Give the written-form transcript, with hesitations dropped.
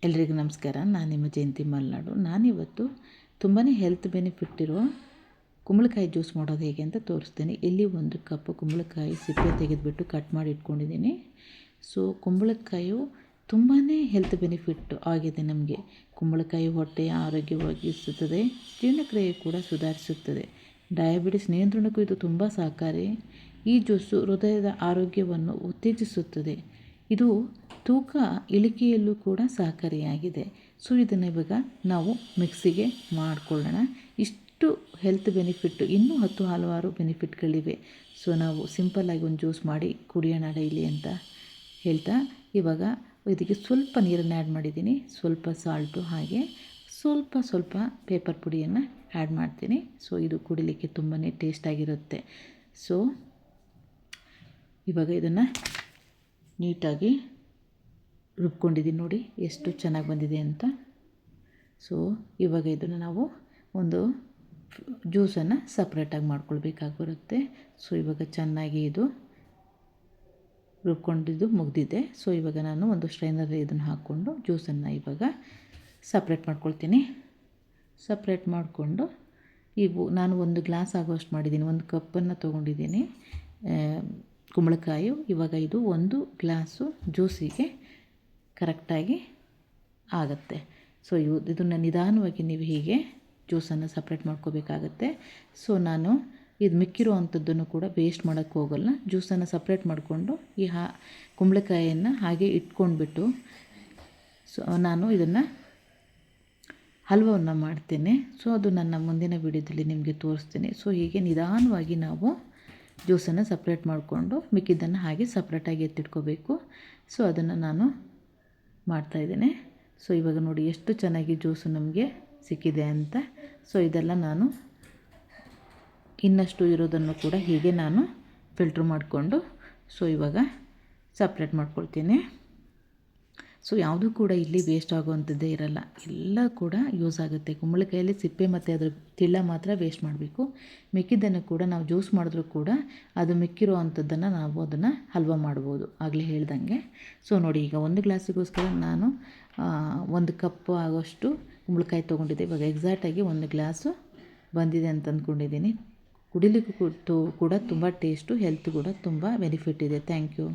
ಎಲ್ರಿಗೂ ನಮಸ್ಕಾರ. ನಾನು ನಿಮ್ಮ ಜಯಂತಿ ಮಲ್ನಾಡು. ನಾನಿವತ್ತು ತುಂಬಾ ಹೆಲ್ತ್ ಬೆನಿಫಿಟ್ ಇರೋ ಕುಂಬಳಕಾಯಿ ಜ್ಯೂಸ್ ಮಾಡೋದು ಹೇಗೆ ಅಂತ ತೋರಿಸ್ತೀನಿ. ಇಲ್ಲಿ 1 ಕಪ್ ಕುಂಬಳಕಾಯಿ ಸಿಪ್ಪೆ ತೆಗೆದುಬಿಟ್ಟು ಕಟ್ ಮಾಡಿ ಇಟ್ಕೊಂಡಿದ್ದೀನಿ. ಸೊ ಕುಂಬಳಕಾಯು ತುಂಬಾ ಹೆಲ್ತ್ ಬೆನಿಫಿಟ್ ಆಗಿದೆ ನಮಗೆ. ಕುಂಬಳಕಾಯಿ ಹೊಟ್ಟೆಯ ಆರೋಗ್ಯವಾಗಿಸುತ್ತದೆ, ಜೀರ್ಣಕ್ರಿಯೆ ಕೂಡ ಸುಧಾರಿಸುತ್ತದೆ. ಡಯಾಬಿಟಿಸ್ ನಿಯಂತ್ರಣಕ್ಕೂ ಇದು ತುಂಬ ಸಹಕಾರಿ. ಈ ಜ್ಯೂಸು ಹೃದಯದ ಆರೋಗ್ಯವನ್ನು ಉತ್ತೇಜಿಸುತ್ತದೆ. ಇದು ತೂಕ ಇಳಿಕೆಯಲ್ಲೂ ಕೂಡ ಸಹಕಾರಿಯಾಗಿದೆ. ಸೊ ಇದನ್ನು ಇವಾಗ ನಾವು ಮಿಕ್ಸಿಗೆ ಮಾಡಿಕೊಳ್ಳೋಣ. ಇಷ್ಟು ಹೆಲ್ತ್ ಬೆನಿಫಿಟ್ಟು, ಇನ್ನೂ ಹಲವಾರು ಬೆನಿಫಿಟ್ಗಳಿವೆ. ಸೊ ನಾವು ಸಿಂಪಲ್ಲಾಗಿ ಒಂದು ಜ್ಯೂಸ್ ಮಾಡಿ ಕುಡಿಯೋಣ ಡೈಲಿ ಅಂತ ಹೇಳ್ತಾ, ಇವಾಗ ಇದಕ್ಕೆ ಸ್ವಲ್ಪ ನೀರನ್ನು ಆ್ಯಡ್ ಮಾಡಿದ್ದೀನಿ, ಸ್ವಲ್ಪ ಸಾಲ್ಟು, ಹಾಗೆ ಸ್ವಲ್ಪ ಪೇಪರ್ ಪುಡಿಯನ್ನು ಆ್ಯಡ್ ಮಾಡ್ತೀನಿ. ಸೊ ಇದು ಕುಡಿಲಿಕ್ಕೆ ತುಂಬಾ ಟೇಸ್ಟಾಗಿರುತ್ತೆ. ಸೊ ಇವಾಗ ಇದನ್ನು ನೀಟಾಗಿ ರುಬ್ಕೊಂಡಿದ್ದೀನಿ. ನೋಡಿ ಎಷ್ಟು ಚೆನ್ನಾಗಿ ಬಂದಿದೆ ಅಂತ. ಸೊ ಇವಾಗ ಇದನ್ನು ನಾವು ಒಂದು ಜ್ಯೂಸನ್ನು ಸಪ್ರೇಟಾಗಿ ಮಾಡ್ಕೊಳ್ಬೇಕಾಗಿ ಬರುತ್ತೆ. ಸೊ ಇವಾಗ ಚೆನ್ನಾಗಿ ಇದು ರುಬ್ಕೊಂಡಿದ್ದು ಮುಗಿದಿದೆ. ಸೊ ಇವಾಗ ನಾನು ಒಂದು ಸ್ಟ್ರೈನರಲ್ಲಿ ಇದನ್ನು ಹಾಕ್ಕೊಂಡು ಜ್ಯೂಸನ್ನು ಇವಾಗ ಸಪ್ರೇಟ್ ಮಾಡ್ಕೊಳ್ತೀನಿ. ಸಪ್ರೇಟ್ ಮಾಡಿಕೊಂಡು ನಾನು 1 ಗ್ಲಾಸ್ ಆಗೋಷ್ಟು ಮಾಡಿದ್ದೀನಿ, 1 ಕಪ್ಪನ್ನು ತೊಗೊಂಡಿದ್ದೀನಿ ಕುಂಬಳಕಾಯಿ. ಇವಾಗ ಇದು 1 ಗ್ಲಾಸು ಜ್ಯೂಸಿಗೆ ಕರೆಕ್ಟಾಗಿ ಆಗುತ್ತೆ. ಸೊ ಇದನ್ನು ನಿಧಾನವಾಗಿ ನೀವು ಹೀಗೆ ಜ್ಯೂಸನ್ನು ಸಪ್ರೇಟ್ ಮಾಡ್ಕೋಬೇಕಾಗತ್ತೆ. ಸೊ ನಾನು ಇದು ಮಿಕ್ಕಿರೋ ಅಂಥದ್ದನ್ನು ಕೂಡ ವೇಸ್ಟ್ ಮಾಡೋಕ್ಕೆ ಹೋಗಲ್ಲ. ಜ್ಯೂಸನ್ನು ಸಪ್ರೇಟ್ ಮಾಡಿಕೊಂಡು ಈ ಕುಂಬಳಕಾಯಿಯನ್ನು ಹಾಗೆ ಇಟ್ಕೊಂಡ್ಬಿಟ್ಟು ಸೊ ನಾನು ಇದನ್ನು ಹಲ್ವವನ್ನು ಮಾಡ್ತೇನೆ. ಸೊ ಅದು ನನ್ನ ಮುಂದಿನ ವಿಡಿಯೋದಲ್ಲಿ ನಿಮಗೆ ತೋರಿಸ್ತೀನಿ. ಸೊ ಹೀಗೆ ನಿಧಾನವಾಗಿ ನಾವು ಜ್ಯೂಸನ್ನು ಸಪ್ರೇಟ್ ಮಾಡಿಕೊಂಡು ಮಿಕ್ಕಿದ್ದನ್ನು ಹಾಗೆ ಸಪ್ರೇಟಾಗಿ ಎತ್ತಿಟ್ಕೋಬೇಕು. ಸೊ ಅದನ್ನು ನಾನು ಮಾಡ್ತಾಯಿದ್ದೇನೆ. ಸೊ ಇವಾಗ ನೋಡಿ ಎಷ್ಟು ಚೆನ್ನಾಗಿ ಜ್ಯೂಸು ನಮಗೆ ಸಿಕ್ಕಿದೆ ಅಂತ. ಸೊ ಇದೆಲ್ಲ ನಾನು ಇನ್ನಷ್ಟು ಇರೋದನ್ನು ಕೂಡ ಹೀಗೆ ನಾನು ಫಿಲ್ಟ್ರ್ ಮಾಡಿಕೊಂಡು ಸೊ ಇವಾಗ ಸಪ್ರೇಟ್ ಮಾಡ್ಕೊಳ್ತೀನಿ. ಸೊ ಯಾವುದೂ ಕೂಡ ಇಲ್ಲಿ ವೇಸ್ಟ್ ಆಗುವಂಥದ್ದೇ ಇರಲ್ಲ, ಎಲ್ಲ ಕೂಡ ಯೂಸ್ ಆಗುತ್ತೆ. ಕುಂಬಳಕಾಯಲ್ಲಿ ಸಿಪ್ಪೆ ಮತ್ತು ಅದರ ತಿಳ್ಳ ಮಾತ್ರ ವೇಸ್ಟ್ ಮಾಡಬೇಕು. ಮಿಕ್ಕಿದ್ದನ್ನು ಕೂಡ ನಾವು ಜ್ಯೂಸ್ ಮಾಡಿದ್ರೂ ಕೂಡ ಅದು ಮಿಕ್ಕಿರೋ ಅಂಥದ್ದನ್ನು ನಾವು ಅದನ್ನು ಹಲ್ವ ಮಾಡ್ಬೋದು, ಆಗಲೇ ಹೇಳ್ದಂಗೆ. ಸೊ ನೋಡಿ, ಈಗ 1 ಗ್ಲಾಸಿಗೋಸ್ಕರ ನಾನು 1 ಕಪ್ ಆಗೋಷ್ಟು ಕುಂಬಳಕಾಯಿ ತೊಗೊಂಡಿದ್ದೆ. ಇವಾಗ ಎಕ್ಸಾಕ್ಟಾಗಿ 1 ಗ್ಲಾಸು ಬಂದಿದೆ ಅಂತ ಅಂದ್ಕೊಂಡಿದ್ದೀನಿ. ಕುಡಿಲಿಕ್ಕೂ ಕೂಡ ತುಂಬ ಟೇಸ್ಟು, ಹೆಲ್ತ್ ಕೂಡ ತುಂಬ ಬೆನಿಫಿಟ್ ಇದೆ. Thank you.